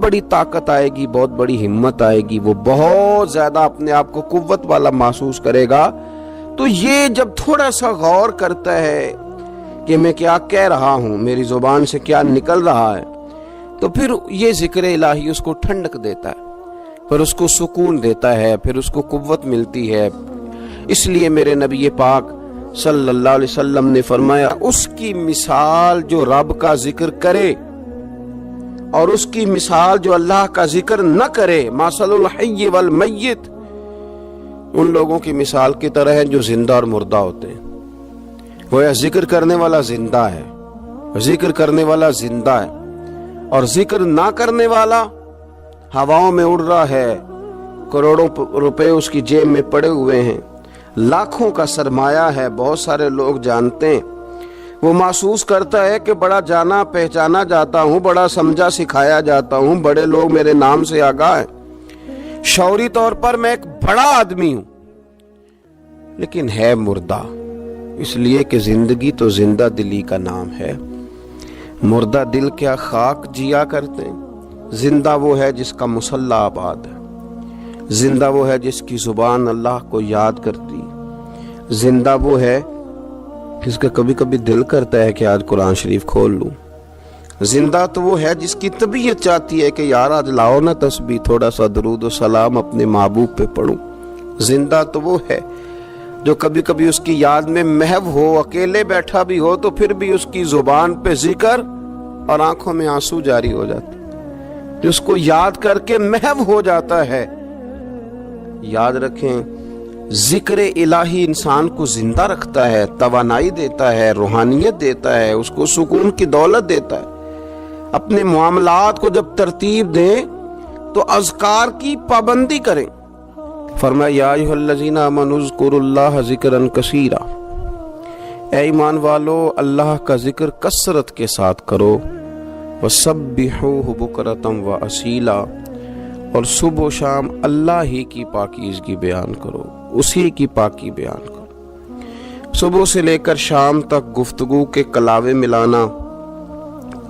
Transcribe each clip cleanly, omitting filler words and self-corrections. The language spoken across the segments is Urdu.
بڑی طاقت آئے گی، بہت بڑی ہمت آئے گی، وہ بہت زیادہ اپنے آپ کو قوت والا محسوس کرے گا۔ تو یہ جب تھوڑا سا غور کرتا ہے کہ میں کیا کہہ رہا ہوں، میری زبان سے کیا نکل رہا ہے، تو پھر یہ ذکر الہی اس کو ٹھنڈک دیتا ہے، پھر اس کو سکون دیتا ہے، پھر اس کو قوت ملتی ہے۔ اس لیے میرے نبی پاک صلی اللہ علیہ وسلم نے فرمایا، اس کی مثال جو رب کا ذکر کرے اور اس کی مثال جو اللہ کا ذکر نہ کرے، مثل الحی والمیت، ان لوگوں کی مثال کی طرح ہے جو زندہ اور مردہ ہوتے ہیں۔ گویا ذکر کرنے والا زندہ ہے، ذکر کرنے والا زندہ ہے، اور ذکر نہ کرنے والا ہواؤں میں اڑ رہا ہے، کروڑوں روپے اس کی جیب میں پڑے ہوئے ہیں، لاکھوں کا سرمایہ ہے، بہت سارے لوگ جانتے ہیں، وہ محسوس کرتا ہے کہ بڑا جانا پہچانا جاتا ہوں، بڑا سمجھا سکھایا جاتا ہوں، بڑے لوگ میرے نام سے آگاہ ہیں، شعوری طور پر میں ایک بڑا آدمی ہوں، لیکن ہے مردہ، اس لیے کہ زندگی تو زندہ دلی کا نام ہے۔ مردہ دل کیا خاک جیا کرتے ہیں، زندہ وہ ہے جس کا مصلی آباد ہے، زندہ وہ ہے جس کی زبان اللہ کو یاد کرتی، زندہ وہ ہے جس کا کبھی کبھی دل کرتا ہے کہ آج قرآن شریف کھول لوں، زندہ تو وہ ہے جس کی طبیعت چاہتی ہے کہ یار آج لاؤ نا تسبیح، تھوڑا سا درود و سلام اپنے محبوب پہ پڑھوں، زندہ تو وہ ہے جو کبھی کبھی اس کی یاد میں محو ہو، اکیلے بیٹھا بھی ہو تو پھر بھی اس کی زبان پہ ذکر اور آنکھوں میں آنسو جاری ہو جاتے، جو اس کو یاد کر کے محو ہو جاتا ہے۔ یاد رکھیں، ذکر الہی انسان کو زندہ رکھتا ہے، توانائی دیتا ہے، روحانیت دیتا ہے، اس کو سکون کی دولت دیتا ہے۔ اپنے معاملات کو جب ترتیب دیں تو اذکار کی پابندی کریں۔ فرمایا یا ایھا الذین آمنوا اذکروا اللہ ذکرا کثیرا، اے ایمان والو اللہ کا ذکر کثرت کے ساتھ کرو، وسبحوہ بکرۃ واصیلا، اور صبح و شام اللہ ہی کی پاکیزگی بیان کرو، اسی کی پاکی بیان کرو۔ صبح سے لے کر شام تک گفتگو کے کلاوے ملانا،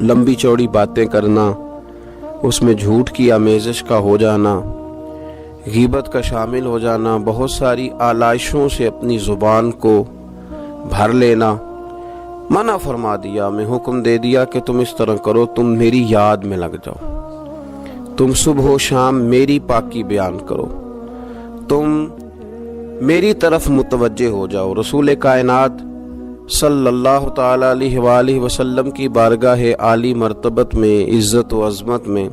لمبی چوڑی باتیں کرنا، اس میں جھوٹ کی آمیزش کا ہو جانا، غیبت کا شامل ہو جانا، بہت ساری آلائشوں سے اپنی زبان کو بھر لینا، منع فرما دیا، میں حکم دے دیا کہ تم اس طرح کرو، تم میری یاد میں لگ جاؤ، تم صبح و شام میری پاکی بیان کرو، تم میری طرف متوجہ ہو جاؤ۔ رسول کائنات صلی اللہ تعالی علیہ وآلہ وسلم کی بارگاہ عالی مرتبت میں، عزت و عظمت میں